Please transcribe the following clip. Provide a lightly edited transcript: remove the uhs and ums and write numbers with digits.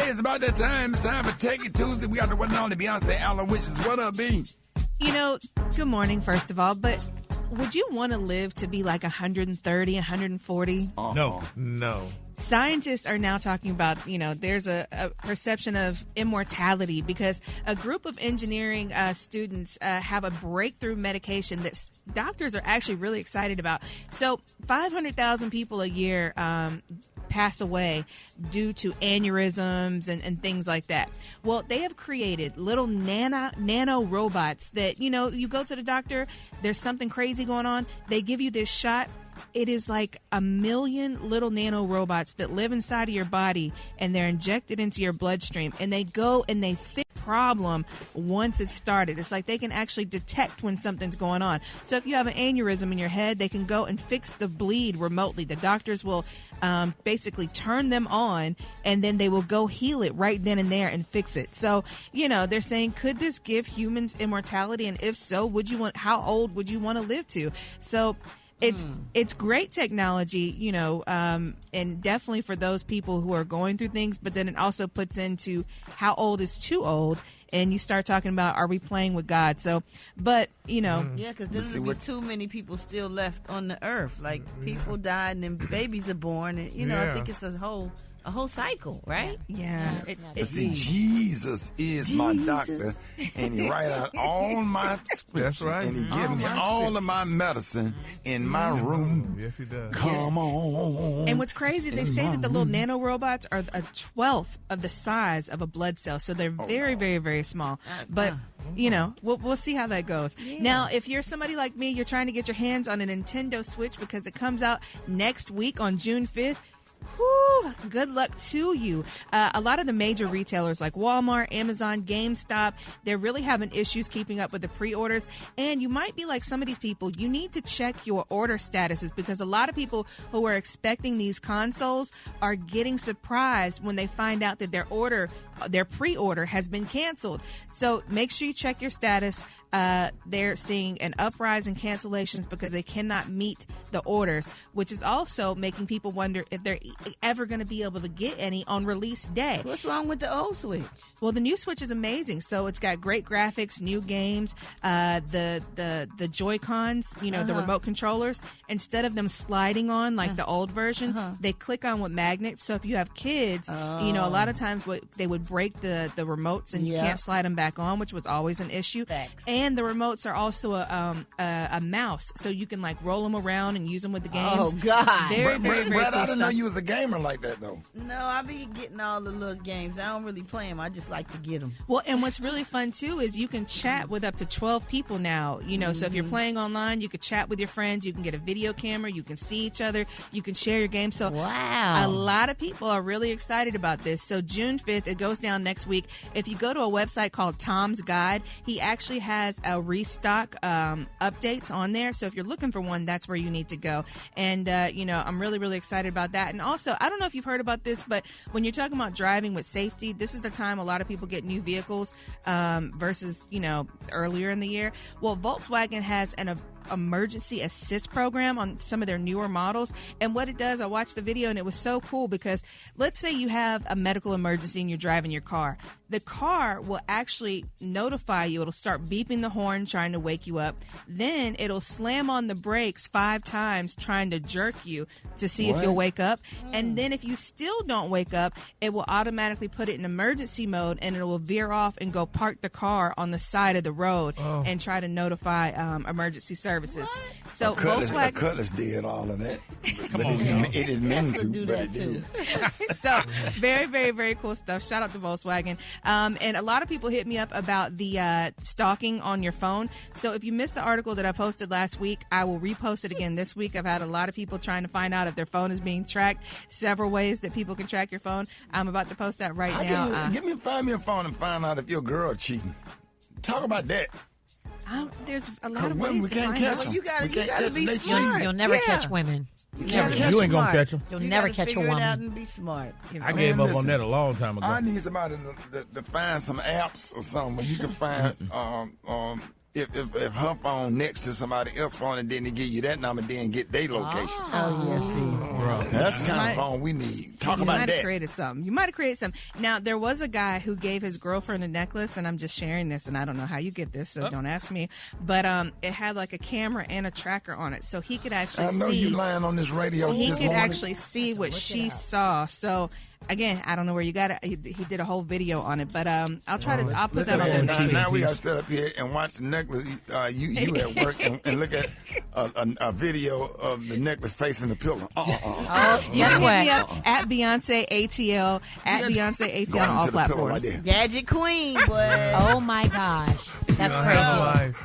it's about that time. It's time for Take It Tuesday. We got the one and only Beyonce Allen Wishes. What up, B? You know, good morning, first of all, but would you want to live to be like 130, 140? No. Scientists are now talking about, there's a perception of immortality because a group of engineering students have a breakthrough medication that doctors are actually really excited about. So 500,000 people a year pass away due to aneurysms and things like that. Well, they have created little nano robots that, you go to the doctor, there's something crazy going on, they give you this shot. It is like 1 million little nano robots that live inside of your body, and they're injected into your bloodstream, and they go and they fix the problem once it started. It's like they can actually detect when something's going on. So if you have an aneurysm in your head, they can go and fix the bleed remotely. The doctors will basically turn them on, and then they will go heal it right then and there and fix it. So, they're saying, could this give humans immortality? And if so, how old would you want to live to? So it's great technology, and definitely for those people who are going through things, but then it also puts into how old is too old, and you start talking about, are we playing with God? So, but, Yeah, because there's be too many people still left on the earth. Like, people die and then babies are born, and, I think it's a whole cycle, right? Yeah. See, Jesus is my doctor, and he write out all my scripts. That's right. And he give me all of my medicine in my room. Yes, he does. Come on. And what's crazy is they say that the little nano robots are 1/12 of the size of a blood cell. So they're very, very, very small. But, we'll see how that goes. Yeah. Now, if you're somebody like me, you're trying to get your hands on a Nintendo Switch because it comes out next week on June 5th. Whew, good luck to you. A lot of the major retailers like Walmart, Amazon, GameStop, they're really having issues keeping up with the pre-orders. And you might be like some of these people. You need to check your order statuses because a lot of people who are expecting these consoles are getting surprised when they find out that their pre-order has been canceled. So make sure you check your status. They're seeing an uprise in cancellations because they cannot meet the orders, which is also making people wonder if they're ever going to be able to get any on release day. What's wrong with the old Switch? Well, the new Switch is amazing. So it's got great graphics, new games, the Joy-Cons, the remote controllers. Instead of them sliding on like the old version, they click on with magnets. So if you have kids, a lot of times they would break the remotes and you can't slide them back on, which was always an issue. Thanks. And the remotes are also a mouse, so you can like roll them around and use them with the games. Oh God! Very, very, very Brad, cool I didn't know stuff. you was a gamer like that, though. No, I be getting all the little games. I don't really play them. I just like to get them. Well, and what's really fun too is you can chat with up to 12 people now. So if you're playing online, you can chat with your friends. You can get a video camera. You can see each other. You can share your game. So wow, a lot of people are really excited about this. So June 5th, it goes down next week. If you go to a website called Tom's Guide, he actually has a restock updates on there. So if you're looking for one, that's where you need to go. And, I'm really, really excited about that. And also, I don't know if you've heard about this, but when you're talking about driving with safety, this is the time a lot of people get new vehicles versus, earlier in the year. Well, Volkswagen has an emergency assist program on some of their newer models. And what it does, I watched the video and it was so cool because let's say you have a medical emergency and you're driving your car. The car will actually notify you. It'll start beeping the horn trying to wake you up. Then it'll slam on the brakes 5 times trying to jerk you to see if you'll wake up. And then if you still don't wake up, it will automatically put it in emergency mode and it will veer off and go park the car on the side of the road and try to notify emergency services. So Volkswagen Cutlass did all of that. Come on, it didn't mean to, do but that it too. did. So very, very, very cool stuff. Shout out to Volkswagen. And a lot of people hit me up about the stalking on your phone. So if you missed the article that I posted last week, I will repost it again this week. I've had a lot of people trying to find out if their phone is being tracked. Several ways that people can track your phone. I'm about to post that right now. Find me a phone and find out if your girl cheating. Talk about that. There's a lot of ways we to can't find catch out. them. You gotta be They smart. You'll never catch women. You ain't gonna catch them. You'll You never gotta catch a figure it out woman. and be smart. I gave up on listen, that a long time ago. I need somebody to find some apps or something where you can find if her phone next to somebody else's phone, and then they give you that number, then get their location. Oh, yeah, see. That's the kind of phone we need. Talk about that. You might have created something. You might have created something. Now, there was a guy who gave his girlfriend a necklace, and I'm just sharing this, and I don't know how you get this, so don't ask me. But it had like a camera and a tracker on it, so he could actually see. I know you lying on this radio. He this could morning. actually see what she saw. So. Again, I don't know where you got it. He did a whole video on it, but I'll put that on the Now we got to sit up here and watch the necklace. You at work and look at a video of the necklace facing the pillow. Guess what? At Beyonce ATL, at Beyonce ATL on all platforms. Gadget queen, boy. Oh my gosh, that's crazy.